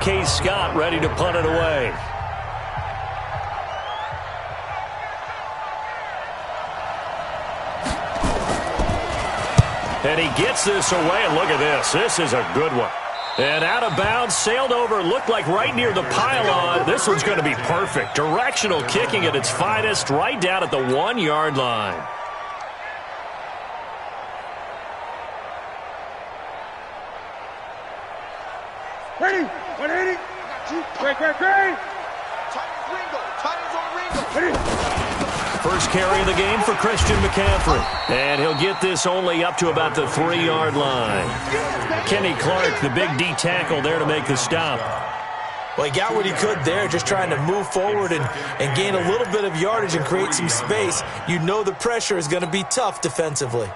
Case Scott ready to punt it away. And he gets this away, and look at this. This is a good one. And out of bounds, sailed over, looked like right near the pylon. This one's going to be perfect. Directional kicking at its finest, right down at the 1-yard line. Ready, 180. Great. Titans on Ringo. First carry of the game for Christian McCaffrey. And he'll get this only up to about the 3-yard line. Kenny Clark, the big D tackle there to make the stop. Well, he got what he could there, just trying to move forward and gain a little bit of yardage and create some space. You know the pressure is going to be tough defensively.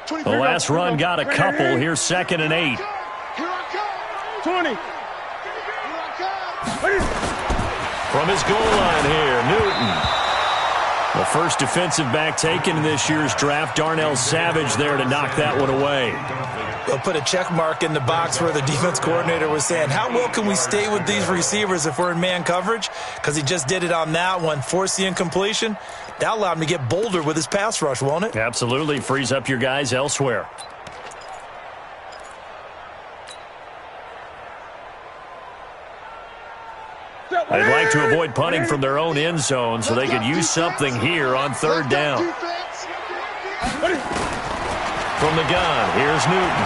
The last run got a couple. Here's 2nd and 8. Here I come. 20. Here I come. From his goal line here, Newton. The first defensive back taken in this year's draft, Darnell Savage there to knock that one away. They'll put a check mark in the box where the defense coordinator was saying, how well can we stay with these receivers if we're in man coverage? Because he just did it on that one, forced the incompletion. That allowed him to get bolder with his pass rush, won't it? Absolutely. Frees up your guys elsewhere. They'd like to avoid punting from their own end zone so they could use something here on 3rd down. From the gun, here's Newton.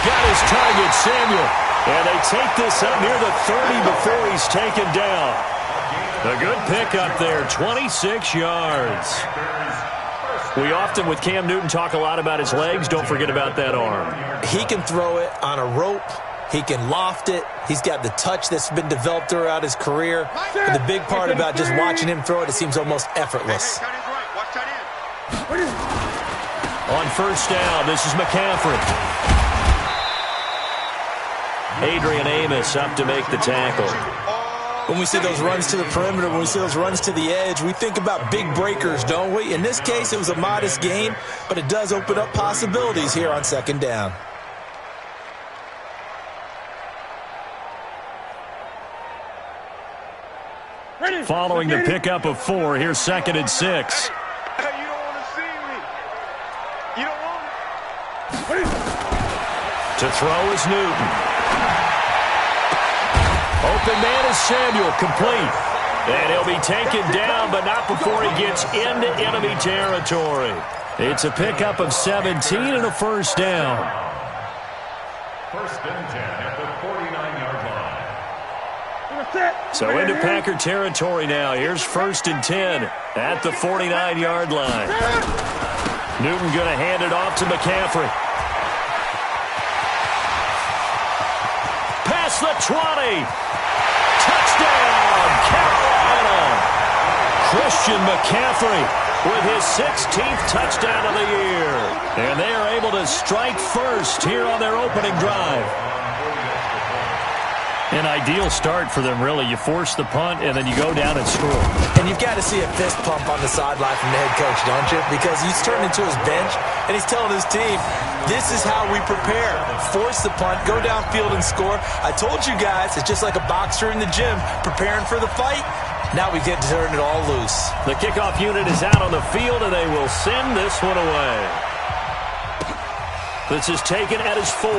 Got his target, Samuel. And they take this up near the 30 before he's taken down. A good pickup there, 26 yards. We often, with Cam Newton, talk a lot about his legs. Don't forget about that arm. He can throw it on a rope. He can loft it. He's got the touch that's been developed throughout his career. But the big part about just watching him throw it, it seems almost effortless. On 1st down, this is McCaffrey. Adrian Amos up to make the tackle. When we see those runs to the perimeter, when we see those runs to the edge, we think about big breakers, don't we? In this case, it was a modest gain, but it does open up possibilities here on 2nd down. Following the pickup of 4, here's 2nd and 6. Hey, you don't want to see me. You don't want To throw is Newton. Open man is Samuel, complete. And he'll be taken down, but not before he gets into enemy territory. It's a pickup of 17 and a 1st down. 1st and 10 at the 49-yard line. So into Packer territory now. Here's 1st and 10 at the 49-yard line. Newton going to hand it off to McCaffrey. Past the 20. Touchdown, Carolina. Christian McCaffrey with his 16th touchdown of the year. And they are able to strike first here on their opening drive. An ideal start for them, really. You force the punt, and then you go down and score. And you've got to see a fist pump on the sideline from the head coach, don't you? Because he's turned into his bench, and he's telling his team, this is how we prepare. Force the punt, go downfield and score. I told you guys, it's just like a boxer in the gym preparing for the fight. Now we get to turn it all loose. The kickoff unit is out on the field, and they will send this one away. This is taken at his 4.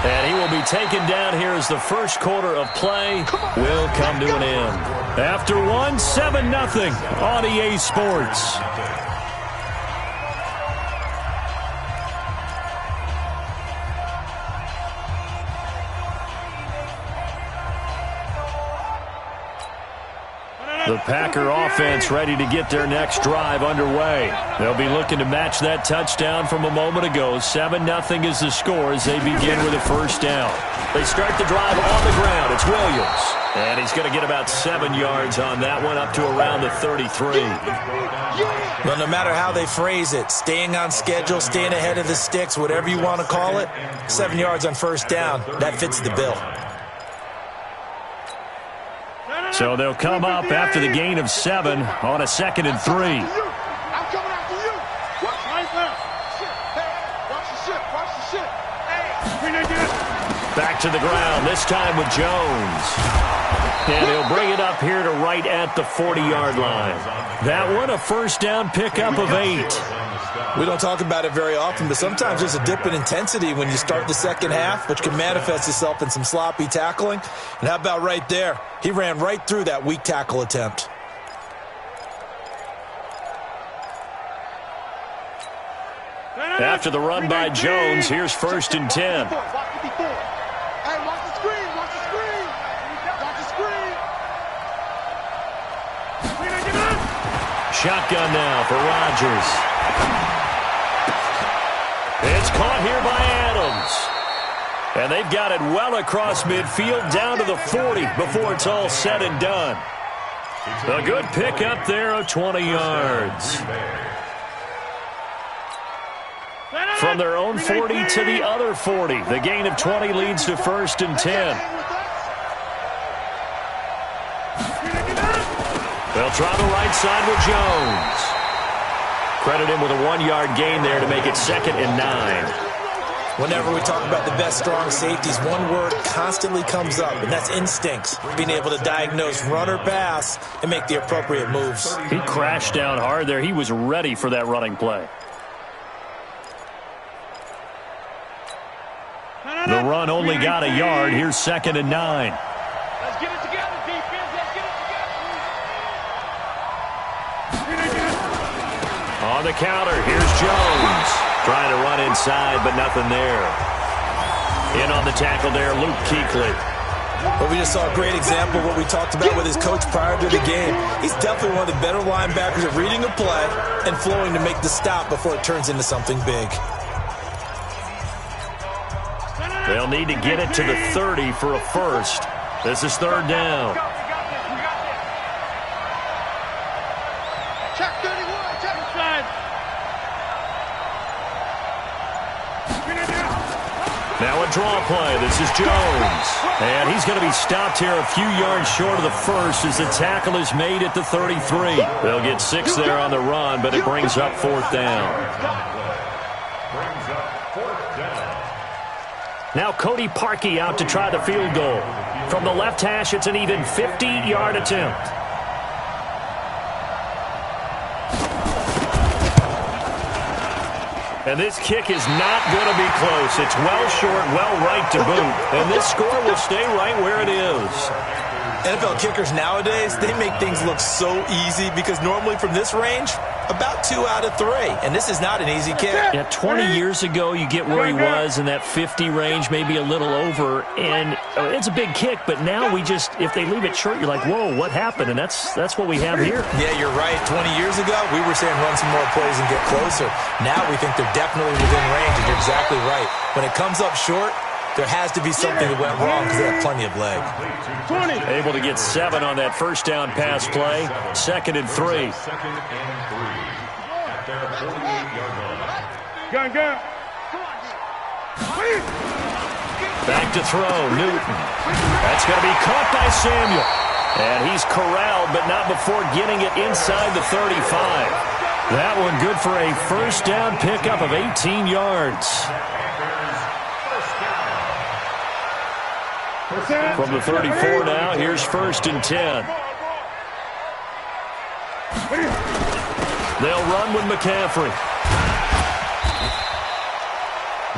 And he will be taken down here as the first quarter of play will come to an end. After 1, 7-0 on EA Sports. The Packer offense ready to get their next drive underway. They'll be looking to match that touchdown from a moment ago. 7-0 is the score as they begin with a 1st down. They start the drive on the ground. It's Williams. And he's going to get about 7 yards on that one, up to around the 33. Well, no matter how they phrase it, staying on schedule, staying ahead of the sticks, whatever you want to call it, 7 yards on 1st down, that fits the bill. So they'll come up after the gain of 7 on a 2nd and 3. I'm coming after you. Watch right now. Watch the ship. Watch the ship. Back to the ground, this time with Jones. And he'll bring it up here to right at the 40-yard line. That one, a first down pickup of 8. We don't talk about it very often, but sometimes there's a dip in intensity when you start the second half, which can manifest itself in some sloppy tackling. And how about right there? He ran right through that weak tackle attempt. After the run by Jones, here's 1st and 10. Hey, watch the screen. Watch the screen. Watch the screen. Shotgun now for Rodgers. It's caught here by Adams. And they've got it well across midfield down to the 40 before it's all said and done. A good pick up there of 20 yards. From their own 40 to the other 40. The gain of 20 leads to 1st and 10. They'll try the right side with Jones. Credit him with a 1-yard gain there to make it 2nd and 9. Whenever we talk about the best strong safeties, one word constantly comes up, and that's instincts. Being able to diagnose run or pass and make the appropriate moves. He crashed down hard there. He was ready for that running play. The run only got a yard. Here's 2nd and 9. Let's get it together, defense. Let's get it together. On the counter, here's Jones. Trying to run inside, but nothing there. In on the tackle there, Luke Kuechly. But we just saw a great example of what we talked about with his coach prior to the game. He's definitely one of the better linebackers at reading a play and flowing to make the stop before it turns into something big. They'll need to get it to the 30 for a first. This is 3rd down. Check 31. Check inside. Now a draw play. This is Jones. And he's going to be stopped here a few yards short of the first as the tackle is made at the 33. They'll get 6 there on the run, but it brings up 4th down. Now Cody Parkey out to try the field goal. From the left hash, it's an even 50-yard attempt. And this kick is not going to be close. It's well short, well right to boot. And this score will stay right where it is. NFL kickers nowadays, they make things look so easy because normally from this range, about 2 out of 3. And this is not an easy kick. Yeah, 20 years ago, you get where he was in that 50 range, maybe a little over. And it's a big kick, but now we just, if they leave it short, you're like, whoa, what happened? And that's what we have here. Yeah, you're right. 20 years ago, we were saying run some more plays and get closer. Now we think they're definitely within range, and you're exactly right. When it comes up short, there has to be something that went wrong because they have plenty of leg. 20. Able to get 7 on that first down pass play. 2nd and 3. At their 48-yard line. Gun. Back to throw, Newton. That's going to be caught by Samuel. And he's corralled, but not before getting it inside the 35. That one good for a first down pickup of 18 yards. From the 34 now, here's 1st and 10. They'll run with McCaffrey.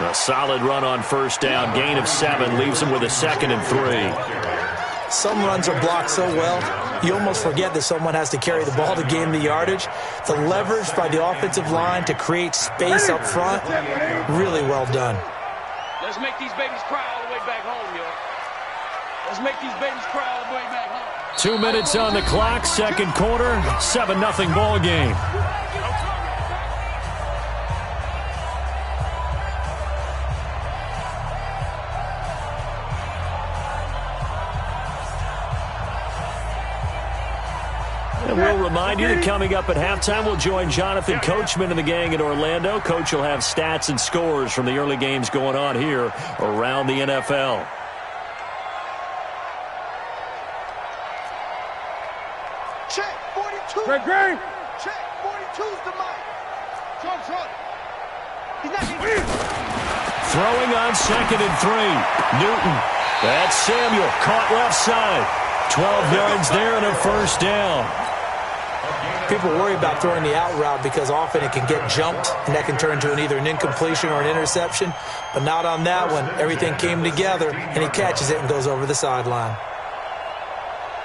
A solid run on first down. Gain of 7 leaves them with a 2nd and 3. Some runs are blocked so well, you almost forget that someone has to carry the ball to gain the yardage. The leverage by the offensive line to create space up front, really well done. Let's make these babies cry all the way back home, yo. Let's make these babies cry all the way back home. 2 minutes on the clock, second quarter, 7-0 ball game. And we'll remind you that coming up at halftime, we'll join Jonathan Coachman and the gang in Orlando. Coach will have stats and scores from the early games going on here around the NFL. Check, 42. Great, great. Check, 42's the mic. Short. He's not Throwing on 2nd and 3. Newton. That's Samuel. Caught left side. 12 yards there and a first down. People worry about throwing the out route because often it can get jumped, and that can turn into either an incompletion or an interception. But not on that one. Everything came together, and he catches it and goes over the sideline.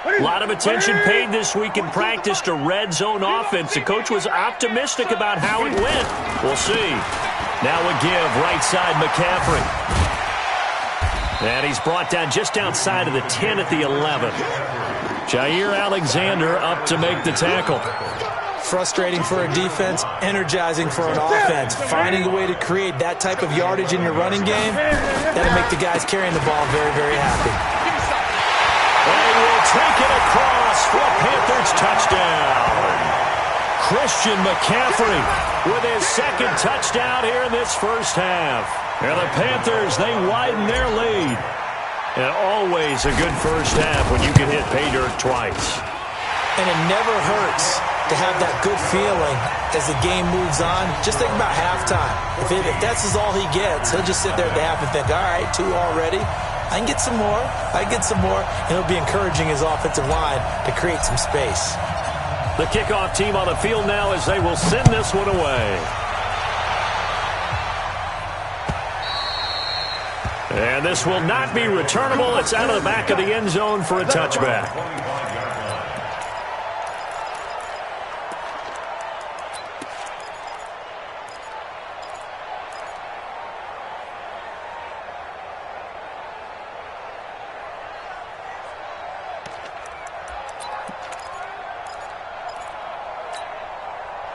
A lot of attention paid this week in practice to red zone offense. The coach was optimistic about how it went. We'll see. Now a give, right side McCaffrey. And he's brought down just outside of the 10 at the 11. Jair Alexander up to make the tackle. Frustrating for a defense, energizing for an offense. Finding a way to create that type of yardage in your running game, that'll make the guys carrying the ball very, very happy. And will take it across for a Panthers touchdown. Christian McCaffrey with his 2nd touchdown here in this first half. And the Panthers, they widen their lead. And always a good first half when you can hit pay dirt twice. And it never hurts to have that good feeling as the game moves on. Just think about halftime. If that's all he gets, he'll just sit there at the half and think, all right, 2 already. I can get some more. And he'll be encouraging his offensive line to create some space. The kickoff team on the field now as they will send this one away. And this will not be returnable. It's out of the back of the end zone for a touchback.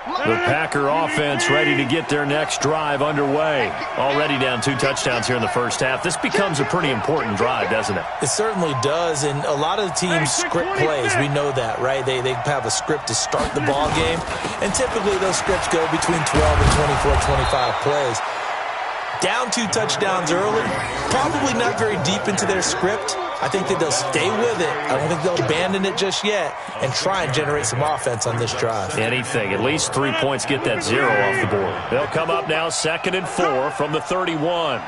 The Packer offense ready to get their next drive underway. Already down 2 touchdowns here in the first half. This becomes a pretty important drive, doesn't it? It certainly does, and a lot of the teams script plays. We know that, right? They have a script to start the ball game, and typically those scripts go between 12 and 24, 25 plays. Down 2 touchdowns early, probably not very deep into their script. I think that they'll stay with it. I don't think they'll abandon it just yet and try and generate some offense on this drive. Anything. At least 3 points, get that 0 off the board. They'll come up now 2nd and 4 from the 31.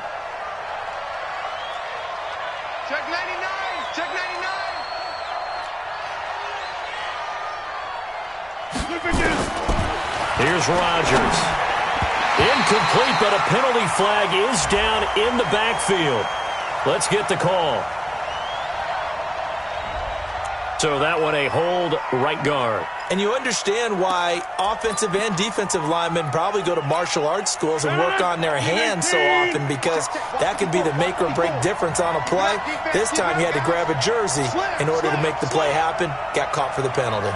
Check 99. Check 99. Here's Rodgers. Incomplete, but a penalty flag is down in the backfield. Let's get the call. So that one a hold right guard. And you understand why offensive and defensive linemen probably go to martial arts schools and work on their hands so often, because that could be the make or break difference on a play. This time he had to grab a jersey in order to make the play happen. Got caught for the penalty.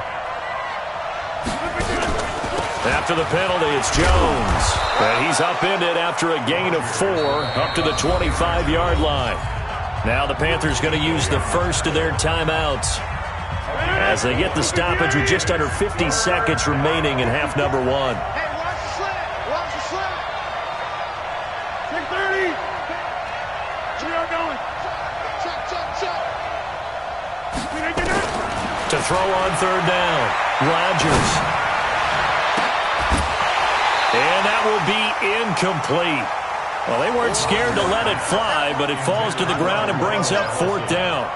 After the penalty, it's Jones. And he's upended after a gain of 4 up to the 25-yard line. Now the Panthers going to use the first of their timeouts as they get the stoppage with just under 50 seconds remaining in half number 1. Hey, watch the slant. Watch the slant. Check 30. We are going. Check. To throw on 3rd down, Rodgers. And that will be incomplete. Well, they weren't scared to let it fly, but it falls to the ground and brings up 4th down.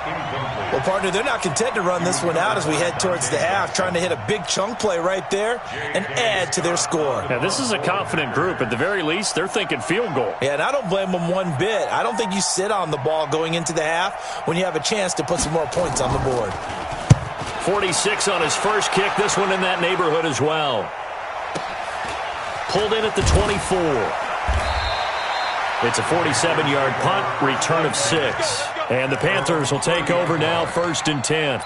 Well, partner, they're not content to run this one out as we head towards the half, trying to hit a big chunk play right there and add to their score. Now, this is a confident group. At the very least, they're thinking field goal. Yeah, and I don't blame them one bit. I don't think you sit on the ball going into the half when you have a chance to put some more points on the board. 46 on his first kick. This one in that neighborhood as well. Pulled in at the 24. It's a 47-yard punt, return of 6. And the Panthers will take over now, 1st and 10.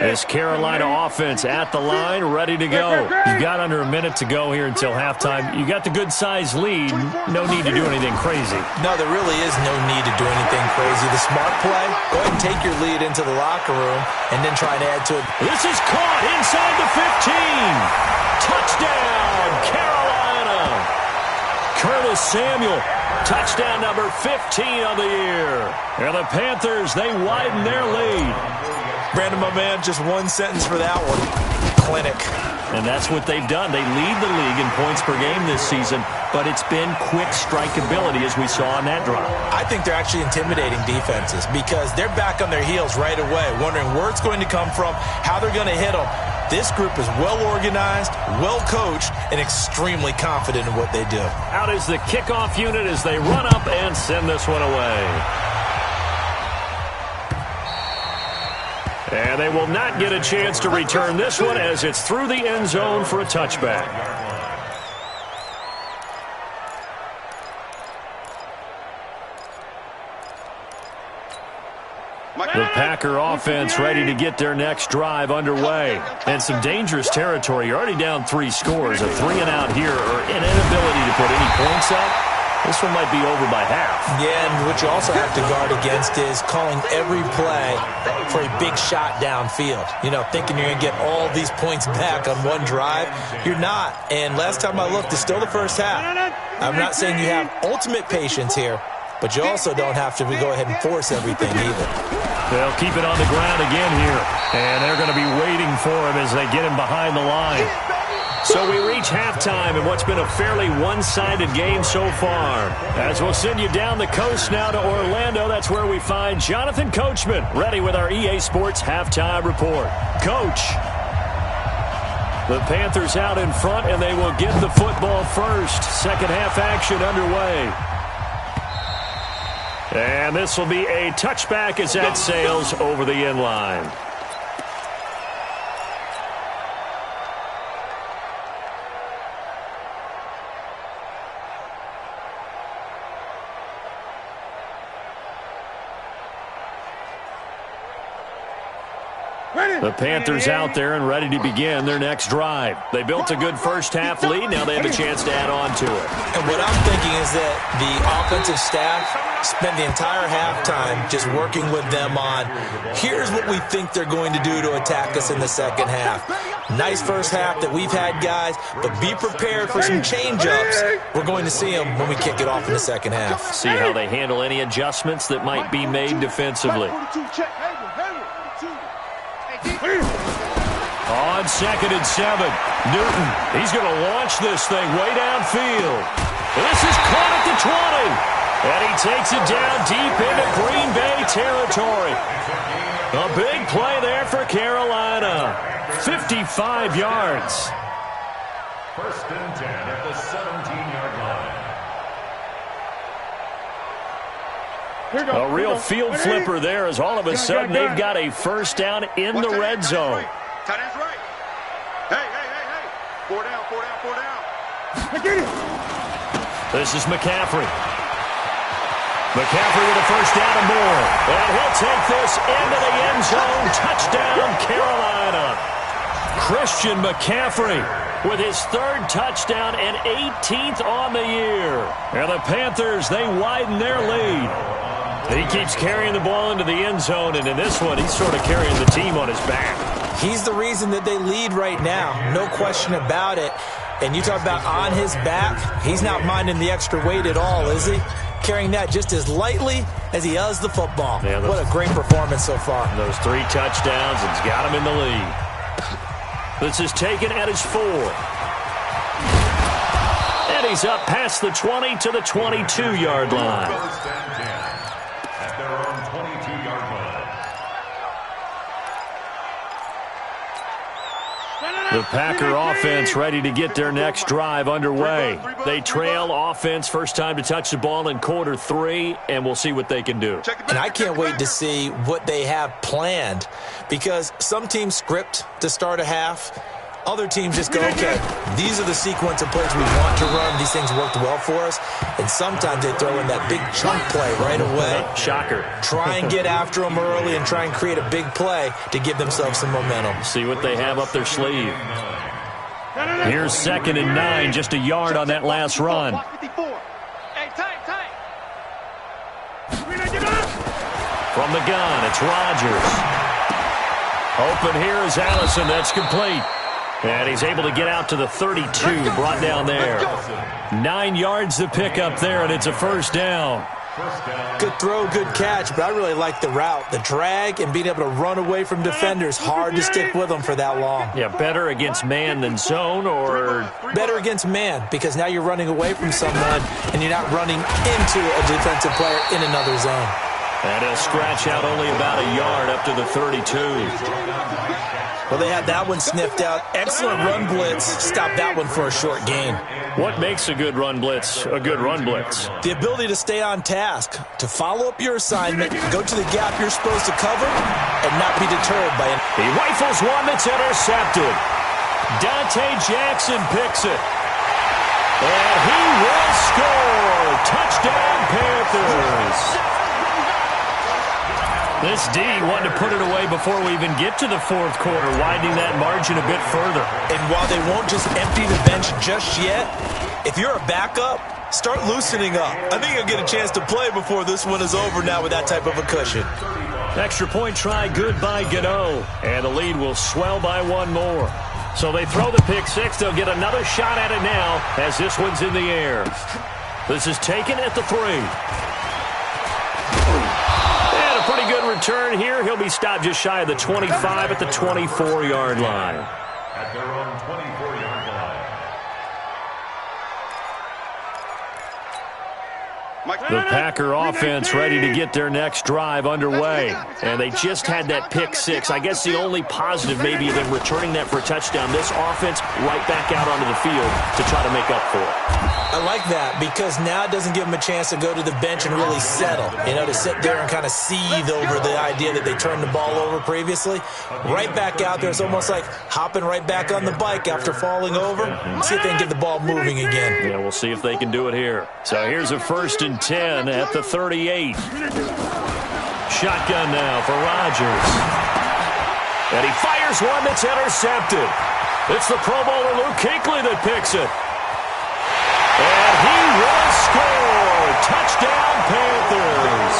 This Carolina offense at the line, ready to go. You've got under a minute to go here until halftime. You got the good-sized lead. No need to do anything crazy. No, there really is no need to do anything crazy. The smart play, go ahead and take your lead into the locker room and then try and add to it. This is caught inside the 15. Touchdown, Carolina. Curtis Samuel Touchdown number 15 on the year. And the Panthers, they widen their lead. Brandon, my man, just one sentence for that one. Clinic. And that's what they've done. They lead the league in points per game this season, but it's been quick strikeability as we saw on that drive. I think they're actually intimidating defenses because they're back on their heels right away, wondering where it's going to come from, how they're going to hit them. This group is well-organized, well-coached, and extremely confident in what they do. Out is the kickoff unit as they run up and send this one away. And they will not get a chance to return this one as it's through the end zone for a touchback. The Packer offense ready to get their next drive underway. And some dangerous territory. You're already down 3 scores. A 3-and-out here or an inability to put any points up. This one might be over by half. Yeah, and what you also have to guard against is calling every play for a big shot downfield. You know, thinking you're going to get all these points back on one drive. You're not. And last time I looked, it's still the first half. I'm not saying you have ultimate patience here, but you also don't have to go ahead and force everything either. They'll keep it on the ground again here. And they're going to be waiting for him as they get him behind the line. So we reach halftime in what's been a fairly one-sided game so far. As we'll send you down the coast now to Orlando, that's where we find Jonathan Coachman, ready with our EA Sports Halftime Report. Coach. The Panthers out in front, and they will get the football first. Second half action underway. And this will be a touchback as that sails over the end line. The Panthers out there and ready to begin their next drive. They built a good first half lead. Now they have a chance to add on to it. And what I'm thinking is that the offensive staff spent the entire halftime just working with them on, here's what we think they're going to do to attack us in the second half. Nice first half that we've had, guys, but be prepared for some change-ups. We're going to see them when we kick it off in the second half. See how they handle any adjustments that might be made defensively. On 2nd and 7, Newton, he's going to launch this thing way downfield. This is caught at the 20, and he takes it down deep into Green Bay territory. A big play there for Carolina. 55 yards. First and 10 at the 17-yard line. A real field flipper there as all of a sudden they've got a first down in the red zone. Tight end's right. Hey. 4 down. This is McCaffrey. McCaffrey with a first down and more. And he'll take this into the end zone. Touchdown, Carolina. Christian McCaffrey with his 3rd touchdown and 18th on the year. And the Panthers, they widen their lead. He keeps carrying the ball into the end zone, and in this one, he's sort of carrying the team on his back. He's the reason that they lead right now, no question about it. And you talk about on his back, he's not minding the extra weight at all, is he? Carrying that just as lightly as he does the football. Yeah, what a great performance so far. Those 3 touchdowns, it's got him in the lead. This is taken at his 4. And he's up past the 20 to the 22-yard line. First and 10 at their own 22-yard line. The Packer offense ready to get their next drive underway. They trail offense first time to touch the ball in quarter 3, and we'll see what they can do. And I can't wait to see what they have planned, because some teams script to start a half. Other teams just go, okay, these are the sequence of plays we want to run. These things worked well for us. And sometimes they throw in that big chunk play right away. Shocker. Try and get after them early and try and create a big play to give themselves some momentum. See what they have up their sleeve. Here's 2nd and 9, just a yard on that last run. From the gun, it's Rodgers. Open here is Allison. That's complete. And he's able to get out to the 32, brought down there. 9 yards to pick up there, and it's a first down. Good throw, good catch, but I really like the route. The drag and being able to run away from defenders, hard to stick with them for that long. Yeah, better against man than zone, or? Better against man, because now you're running away from someone and you're not running into a defensive player in another zone. And he'll scratch out only about a yard up to the 32. Well, they had that one sniffed out. Excellent run blitz. Stop that one for a short gain. What makes a good run blitz a good run blitz? The ability to stay on task, to follow up your assignment, go to the gap you're supposed to cover, and not be deterred by it. He rifles one that's intercepted. Dante Jackson picks it. And he will score. Touchdown, Panthers. This D wanted to put it away before we even get to the fourth quarter, widening that margin a bit further. And while they won't just empty the bench just yet, if you're a backup, start loosening up. I think you'll get a chance to play before this one is over now with that type of a cushion. Extra point try good by Gano. And the lead will swell by one more. So they throw the pick six. They'll get another shot at it now as this one's in the air. This is taken at the 3. Pretty good return here. He'll be stopped just shy of the 25 at the 24-yard line. At their own 24-yard line. The Packer offense ready to get their next drive underway. And they just had that pick six. I guess the only positive maybe of them returning that for a touchdown. This offense right back out onto the field to try to make up for it. I like that because now it doesn't give them a chance to go to the bench and really settle. You know, to sit there and kind of seethe over the idea that they turned the ball over previously. Right back out there. It's almost like hopping right back on the bike after falling over. See if they can get the ball moving again. Yeah, we'll see if they can do it here. So here's a 1st and 10 at the 38. Shotgun now for Rodgers. And he fires one that's intercepted. It's the Pro Bowler Luke Kuechly that picks it. And he will score. Touchdown, Panthers.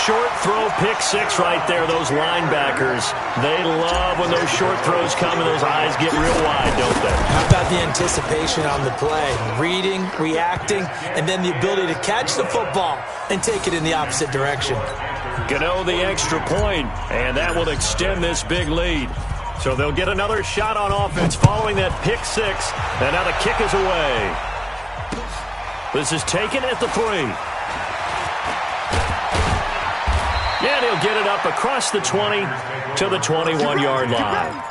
Short throw pick six right there. Those linebackers, they love when those short throws come and those eyes get real wide, don't they? How about the anticipation on the play? Reading, reacting, and then the ability to catch the football and take it in the opposite direction. Gano the extra point, and that will extend this big lead. So they'll get another shot on offense following that pick six. And now the kick is away. This is taken at the 3. And he'll get it up across the 20 to the 21-yard line.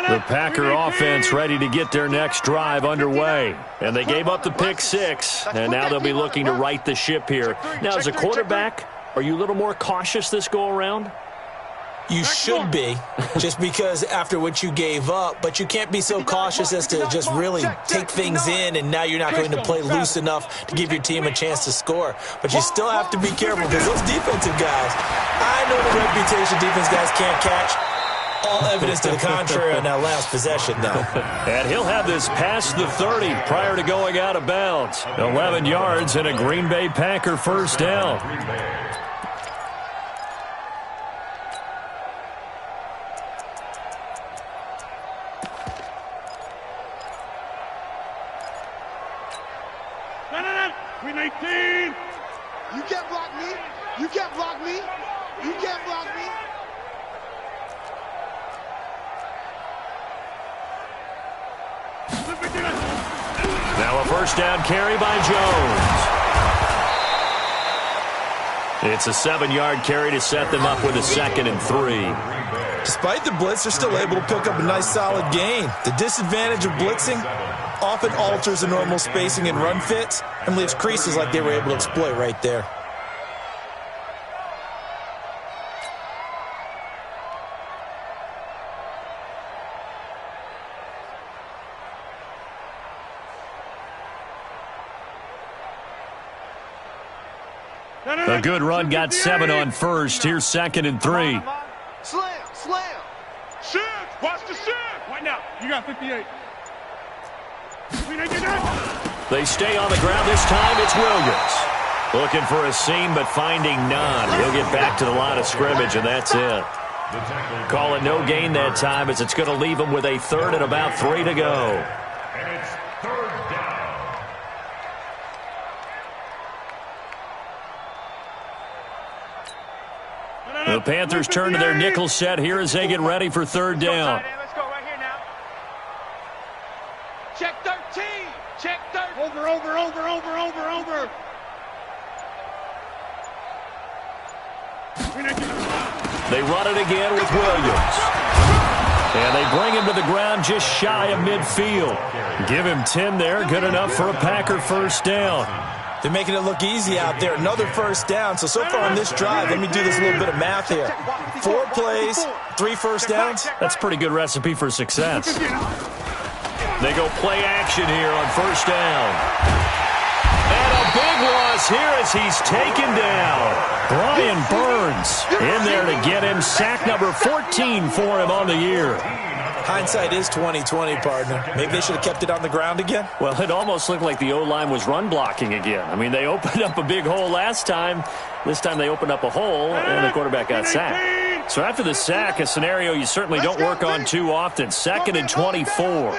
The Packer offense ready to get their next drive underway. And they gave up the pick six, and now they'll be looking to right the ship here. Now, as a quarterback, are you a little more cautious this go-around? You should be, just because after what you gave up, but you can't be so cautious as to just really take things in, and now you're not going to play loose enough to give your team a chance to score. But you still have to be careful because those defensive guys, I know the reputation defense guys can't catch. All evidence to the contrary on that last possession, though. And he'll have this past the 30 prior to going out of bounds. 11 yards and a Green Bay Packer first down. Queen 18. You can't block me. You can't block me. You can't block me. Now a first down carry by Jones. It's a 7-yard carry to set them up with a 2nd and 3. Despite the blitz, they're still able to pick up a nice solid gain. The disadvantage of blitzing often alters the normal spacing and run fits and leaves creases like they were able to exploit right there. A good run got 7 on first. Here's 2nd and 3. Slam, slam. Shift, watch the shift. Right now, you got 58. Queen 89. They stay on the ground. This time it's Williams. Looking for a seam, but finding none. He'll get back to the line of scrimmage, and that's it. Call it no gain that time, as it's going to leave him with a third and about 3 to go. And it's third down. The Panthers turn to their nickel set here as they get ready for third down. Let's go right here now. Check 13. Check 13. Over. They run it again with Williams. And they bring him to the ground just shy of midfield. Give him 10 there. Good enough for a Packer first down. They're making it look easy out there. Another first down. So far on this drive, let me do this little bit of math here. 4 plays, 3 first downs. That's a pretty good recipe for success. They go play action here on first down. And a big loss here as he's taken down. Brian Burns in there to get him. Sack number 14 for him on the year. Hindsight is 20/20, partner. Maybe they should have kept it on the ground again. Well, it almost looked like the O-line was run blocking again. I mean, they opened up a big hole last time. This time they opened up a hole, and the quarterback got sacked. So after the sack, a scenario you certainly don't work on too often. 2nd and 24.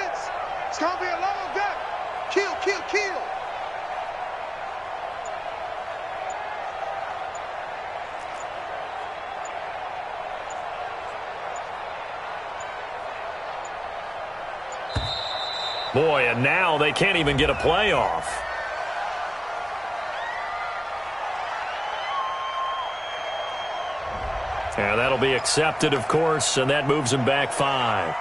It's going to be a long day. Kill. Boy, and now they can't even get a playoff. And that'll be accepted, of course, and that moves him back 5.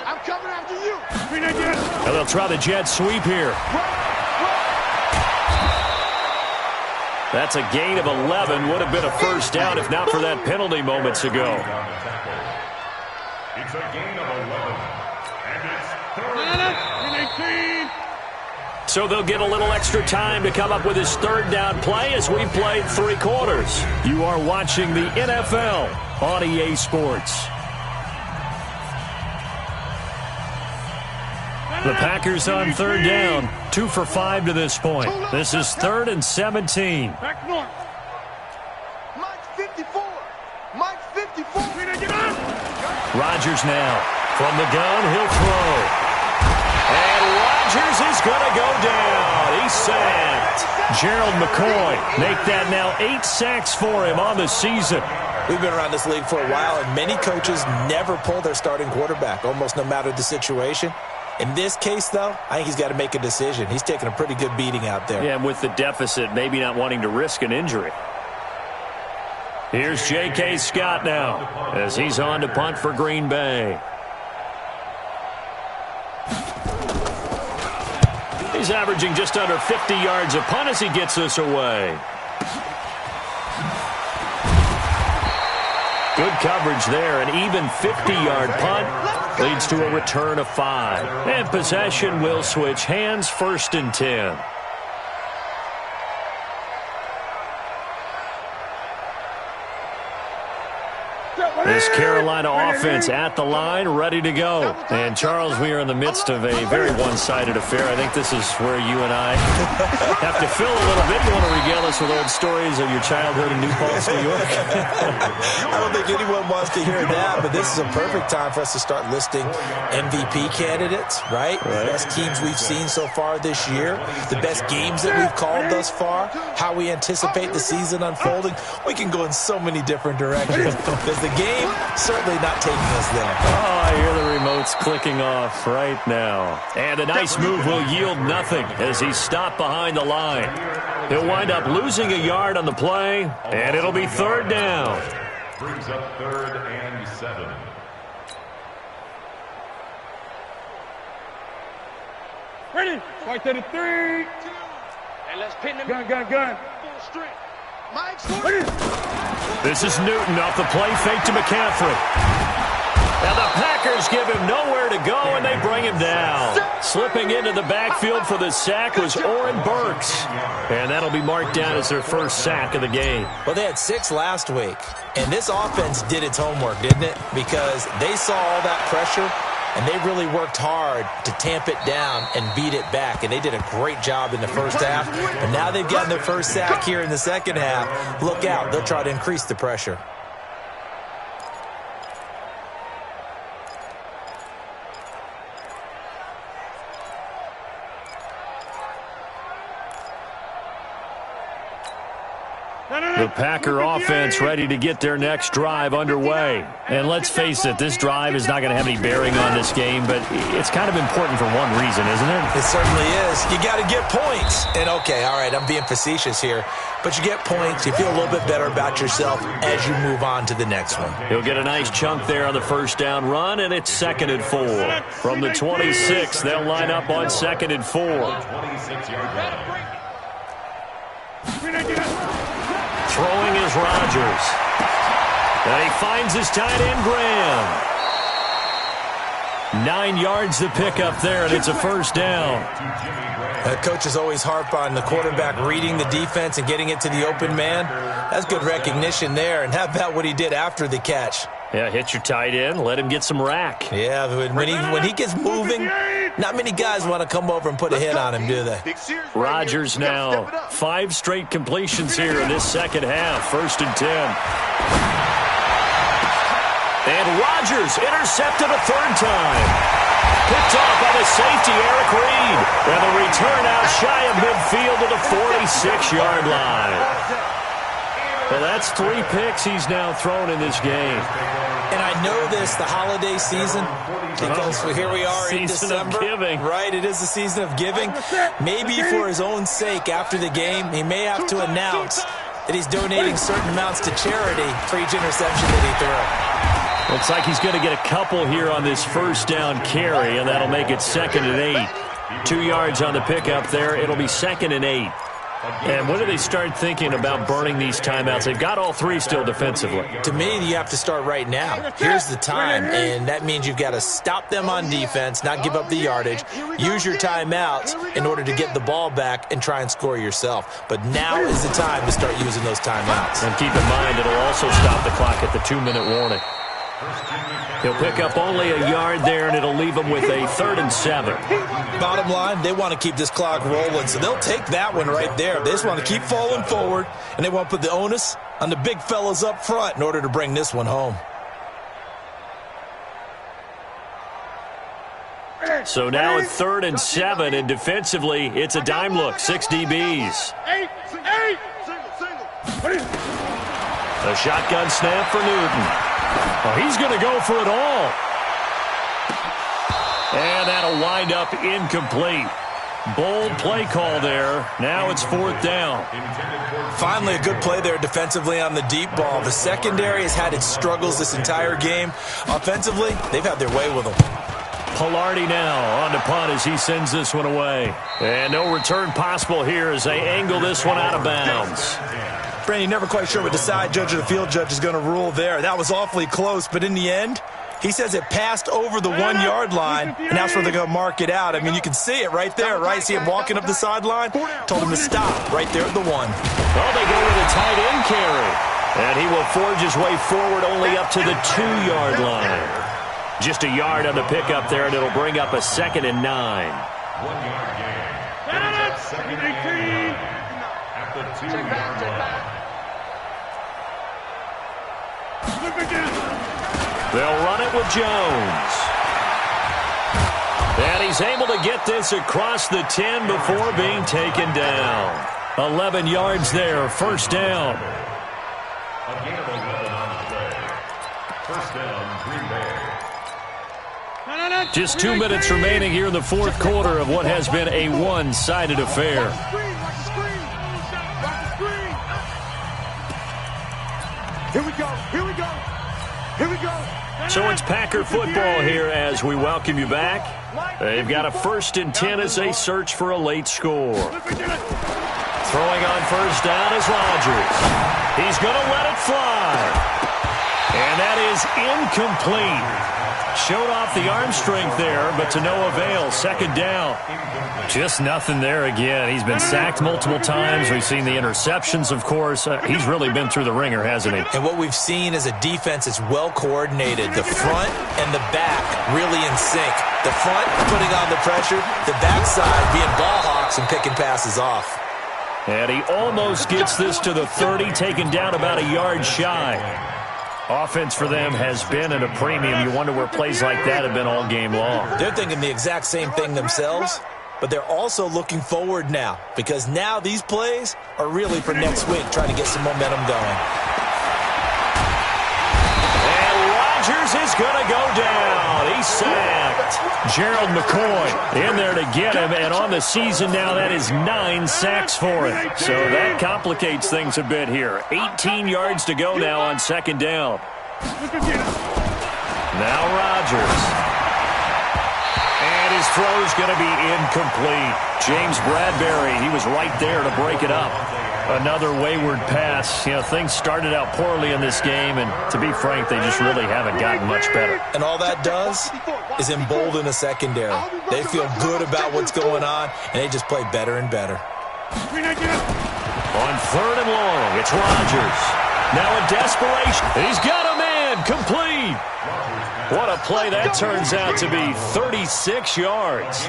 I'm coming after you. And they'll try the jet sweep here. That's a gain of 11. Would have been a first down if not for that penalty moments ago. It's a gain of 11. And it's third. So they'll get a little extra time to come up with his third down play as we played 3 quarters. You are watching the NFL on EA Sports. The Packers on third down. 2 for 5 to this point. This is 3rd and 17. Back north. Mike 54. Rodgers now. From the gun, he'll throw. And Rodgers is going to go down. He's sacked. Gerald McCoy make that now 8 sacks for him on the season. We've been around this league for a while, and many coaches never pull their starting quarterback, almost no matter the situation. In this case, though, I think he's got to make a decision. He's taking a pretty good beating out there. Yeah, and with the deficit, maybe not wanting to risk an injury. Here's J.K. Scott now as he's on to punt for Green Bay. He's averaging just under 50 yards a punt as he gets this away. Good coverage there. An even 50-yard punt leads to a return of 5. And possession will switch hands, 1st and 10. This Carolina offense at the line, ready to go. And, Charles, we are in the midst of a very one-sided affair. I think this is where you and I have to fill a little bit. You want to regale us with old stories of your childhood in New Paltz, New York? I don't think anyone wants to hear that, but this is a perfect time for us to start listing MVP candidates, right? The best teams we've seen so far this year, the best games that we've called thus far, how we anticipate the season unfolding. We can go in so many different directions. Because the game certainly not taking us there. Oh, I hear the remotes clicking off right now. And a nice move will yield nothing as he's stopped behind the line. He'll wind up losing a yard on the play, and it'll be 3rd down. Brings up 3rd and 7. Ready. Right to the 3. And let's pin them. Gun. Full strength. Mike's ready. This is Newton off the play fake to McCaffrey. And the Packers give him nowhere to go, and they bring him down. Slipping into the backfield for the sack was Oren Burks. And that'll be marked down as their first sack of the game. Well, they had 6 last week. And this offense did its homework, didn't it? Because they saw all that pressure, and they really worked hard to tamp it down and beat it back. And they did a great job in the first half. But now they've gotten their first sack here in the second half. Look out. They'll try to increase the pressure. The Packer offense ready to get their next drive underway. And let's face it, this drive is not going to have any bearing on this game, but it's kind of important for one reason, isn't it? It certainly is. You got to get points. And, okay, all right, I'm being facetious here, but you get points, you feel a little bit better about yourself as you move on to the next one. He'll get a nice chunk there on the first down run, and it's 2nd and 4. From the 26, they'll line up on 2nd and 4. Throwing is Rodgers. And he finds his tight end, Graham. 9 yards to pick up there, and it's a first down. Coaches always harp on the quarterback reading the defense and getting it to the open man. That's good recognition there. And how about what he did after the catch? Yeah, hit your tight end, let him get some rack. Yeah, when he gets moving, not many guys want to come over and put a hit on him, do they? Rodgers now 5 straight completions here in this second half. 1st and 10. And Rodgers intercepted a 3rd time. Picked off by the safety, Eric Reed. And the return out shy of midfield to the 46-yard line. Well, that's 3 picks he's now thrown in this game. And I know this, the holiday season, because here we are in December. Season of giving. Right, it is the season of giving. Maybe for his own sake after the game, he may have to announce that he's donating certain amounts to charity for each interception that he threw. Looks like he's going to get a couple here on this first down carry, and that'll make it 2nd and 8. 2 yards on the pickup there. It'll be 2nd and 8. And when do they start thinking about burning these timeouts? They've got all 3 still defensively. To me, you have to start right now. Here's the time, and that means you've got to stop them on defense, not give up the yardage, use your timeouts in order to get the ball back and try and score yourself. But now is the time to start using those timeouts. And keep in mind, it'll also stop the clock at the 2-minute warning. He'll pick up only a yard there, and it'll leave him with a 3rd and 7. Bottom line, they want to keep this clock rolling, so they'll take that one right there. They just want to keep falling forward, and they want to put the onus on the big fellas up front in order to bring this one home. So now it's 3rd and 7, and defensively, it's a dime look. 6 DBs. A shotgun snap for Newton. Oh, he's going to go for it all. And that'll wind up incomplete. Bold play call there. Now it's 4th down. Finally, a good play there defensively on the deep ball. The secondary has had its struggles this entire game. Offensively, they've had their way with them. Palardi now on the punt as he sends this one away. And no return possible here as they angle this one out of bounds. Brandon, never quite sure what the side judge or the field judge is going to rule there. That was awfully close, but in the end, he says it passed over the 1-yard line, and that's where they're going to mark it out. I mean, you can see it right there, right? See him walking up the sideline? Told him to stop right there at the 1. Well, they go with a tight end carry. And he will forge his way forward only up to the 2-yard line. Just a yard on the pickup there, and it'll bring up a 2nd and 9. 1-yard gain. 2nd and 18 at the 2-yard line. They'll run it with Jones. And he's able to get this across the 10 before being taken down. 11 yards there, 1st down. A gain of 11 on the play. 1st down, Green Bay. Just 2 minutes remaining here in the 4th quarter of what has been a one-sided affair. Here we go. Here we go. Here we go. So it's Packer football here as we welcome you back. They've got a 1st and 10 as they search for a late score. Throwing on 1st down is Rodgers. He's going to let it fly. And that is incomplete. Showed off the arm strength there, but to no avail. Second down. Just nothing there again. He's been sacked multiple times. We've seen the interceptions, of course. He's really been through the ringer, hasn't he? And what we've seen is a defense that's well coordinated. The front and the back really in sync. The front putting on the pressure, the backside being ball hawks and picking passes off. And he almost gets this to the 30, taken down about a yard shy. Offense for them has been at a premium. You wonder where plays like that have been all game long. They're thinking the exact same thing themselves, but they're also looking forward now because now these plays are really for next week, trying to get some momentum going. And Rodgers is going to go down. He's sacked. Gerald McCoy in there to get him, and on the season now, that is 9 sacks for him. So that complicates things a bit here. 18 yards to go now on second down. Now Rodgers. And his throw's going to be incomplete. James Bradbury, he was right there to break it up. Another wayward pass. You know, things started out poorly in this game, and to be frank, they just really haven't gotten much better. And all that does is embolden a secondary. They feel good about what's going on, and they just play better and better. On third and long, it's Rodgers. Now in desperation, he's got a man, complete. What a play that turns out to be, 36 yards.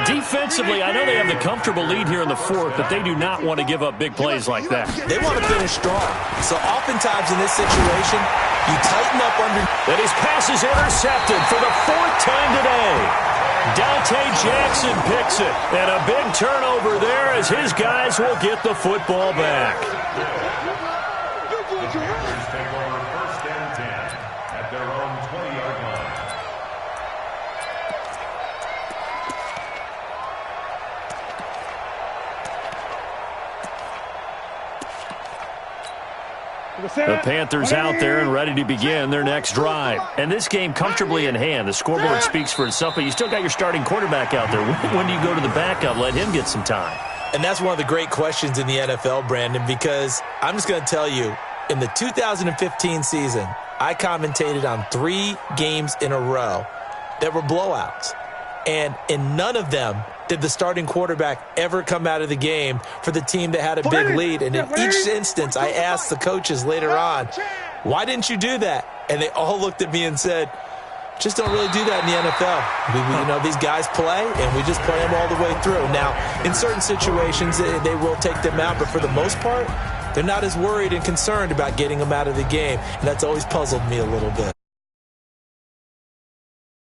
Defensively, I know they have the comfortable lead here in the fourth, but they do not want to give up big plays like that. They want to finish strong. So oftentimes in this situation, you tighten up under. And his pass is intercepted for the 4th time today. Dante Jackson picks it. And a big turnover there as his guys will get the football back. Take over first and 10 at their own 20-yard line. The Panthers out there and ready to begin their next drive. And this game comfortably in hand. The scoreboard speaks for itself, but you still got your starting quarterback out there. When do you go to the backup? Let him get some time. And that's one of the great questions in the NFL, Brandon, because I'm just going to tell you, in the 2015 season, I commentated on 3 games in a row that were blowouts. And in none of them did the starting quarterback ever come out of the game for the team that had a big lead. And in each instance, I asked the coaches later on, why didn't you do that? And they all looked at me and said, just don't really do that in the NFL. You know, these guys play, and we just play them all the way through. Now, in certain situations, they will take them out, but for the most part, they're not as worried and concerned about getting them out of the game. And that's always puzzled me a little bit.